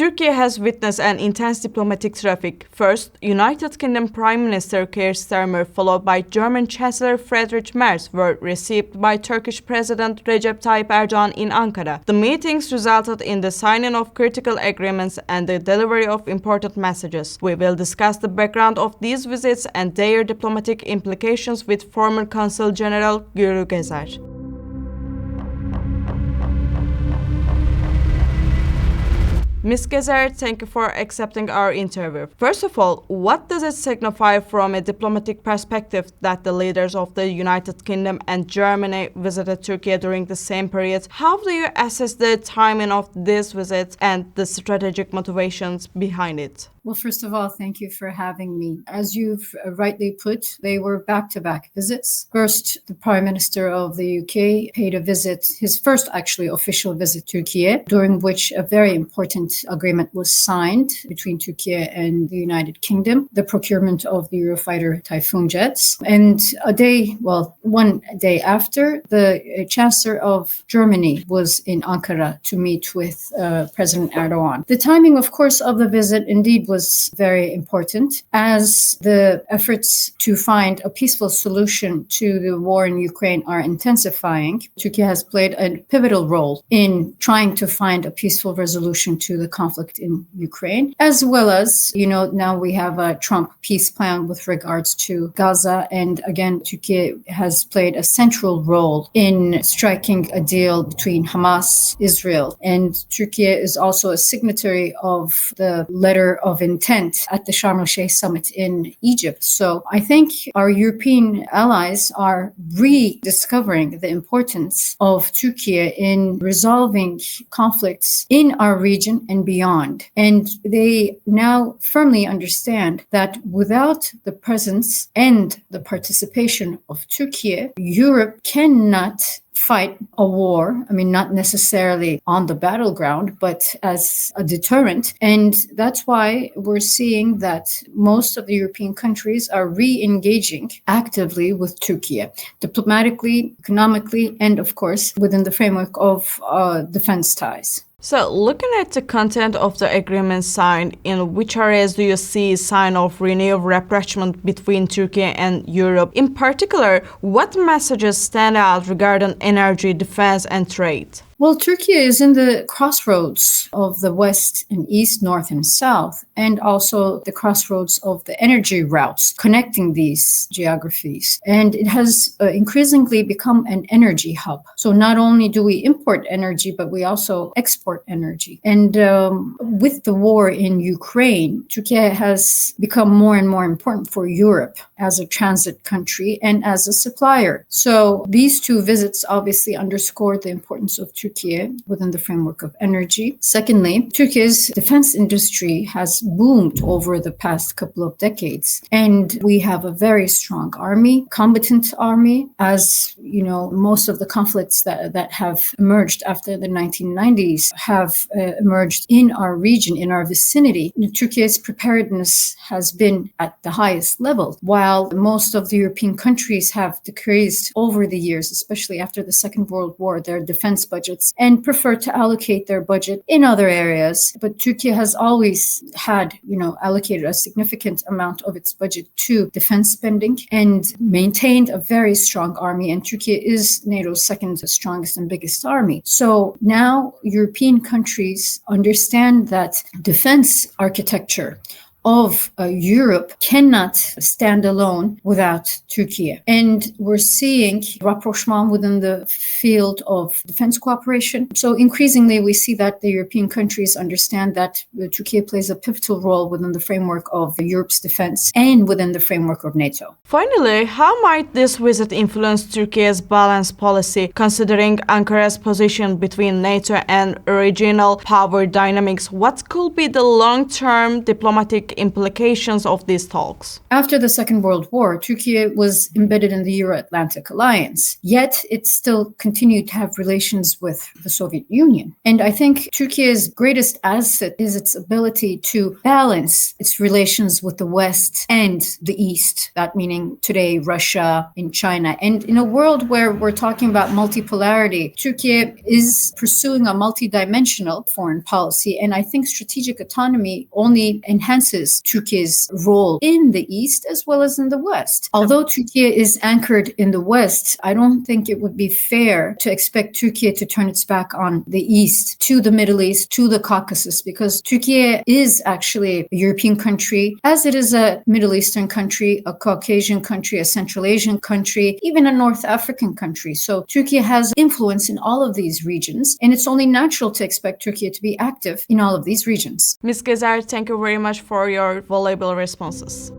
Turkey has witnessed an intense diplomatic traffic. First, United Kingdom Prime Minister Keir Starmer, followed by German Chancellor Friedrich Merz, were received by Turkish President Recep Tayyip Erdoğan in Ankara. The meetings resulted in the signing of critical agreements and the delivery of important messages. We will discuss the background of these visits and their diplomatic implications with former Consul General Gülru Gezer. Ms. Gezer, thank you for accepting our interview. First of all, what does it signify from a diplomatic perspective that the leaders of the United Kingdom and Germany visited Turkey during the same period? How do you assess the timing of this visit and the strategic motivations behind it? Well, first of all, thank you for having me. As you've rightly put, they were back-to-back visits. First, the Prime Minister of the UK paid a visit, his first actually official visit to Turkey, during which a very important agreement was signed between Turkey and the United Kingdom, the procurement of the Eurofighter Typhoon jets. And one day after, the Chancellor of Germany was in Ankara to meet with President Erdoğan. The timing, of course, of the visit indeed was very important, as the efforts to find a peaceful solution to the war in Ukraine are intensifying. Turkey has played a pivotal role in trying to find a peaceful resolution to the conflict in Ukraine, as well as, now we have a Trump peace plan with regards to Gaza. And again, Turkey has played a central role in striking a deal between Hamas, Israel, and Turkey is also a signatory of the letter of intent at the Sharm el-Sheikh summit in Egypt. So I think our European allies are rediscovering the importance of Turkey in resolving conflicts in our region and beyond. And they now firmly understand that without the presence and the participation of Turkey, Europe cannot fight a war. Not necessarily on the battleground, but as a deterrent. And that's why we're seeing that most of the European countries are re-engaging actively with Turkey, diplomatically, economically, and of course, within the framework of defense ties. So, looking at the content of the agreement signed, in which areas do you see sign of renewed rapprochement between Turkey and Europe? In particular, what messages stand out regarding energy, defense, and trade? Well, Turkey is in the crossroads of the West and East, North and South, and also the crossroads of the energy routes connecting these geographies. And it has increasingly become an energy hub. So not only do we import energy, but we also export energy. And with the war in Ukraine, Turkey has become more and more important for Europe as a transit country and as a supplier. So these two visits obviously underscore the importance of Turkey within the framework of energy. Secondly, Turkey's defense industry has boomed over the past couple of decades, and we have a very strong army, combatant army. As you know, most of the conflicts that have emerged after the 1990s have emerged in our region, in our vicinity. Turkey's preparedness has been at the highest level, while most of the European countries have decreased over the years, especially after the Second World War, their defense budgets, and prefer to allocate their budget in other areas. But Turkey has always had, allocated a significant amount of its budget to defense spending and maintained a very strong army. And Turkey is NATO's second strongest and biggest army. So now European countries understand that defense architecture of Europe cannot stand alone without Turkey. And we're seeing rapprochement within the field of defense cooperation. So increasingly, we see that the European countries understand that Turkey plays a pivotal role within the framework of Europe's defense and within the framework of NATO. Finally, how might this visit influence Turkey's balanced policy, considering Ankara's position between NATO and regional power dynamics? What could be the long-term diplomatic geopolitical implications of these talks? After the Second World War, Turkey was embedded in the Euro-Atlantic Alliance, yet it still continued to have relations with the Soviet Union. And I think Turkey's greatest asset is its ability to balance its relations with the West and the East, that meaning today Russia and China. And in a world where we're talking about multipolarity, Turkey is pursuing a multidimensional foreign policy, and I think strategic autonomy only enhances Turkey's role in the East as well as in the West. Although Turkey is anchored in the West, I don't think it would be fair to expect Turkey to turn its back on the East, to the Middle East, to the Caucasus, because Turkey is actually a European country, as it is a Middle Eastern country, a Caucasian country, a Central Asian country, even a North African country. So Turkey has influence in all of these regions, and it's only natural to expect Turkey to be active in all of these regions. Ms. Gezer, thank you very much for your valuable responses.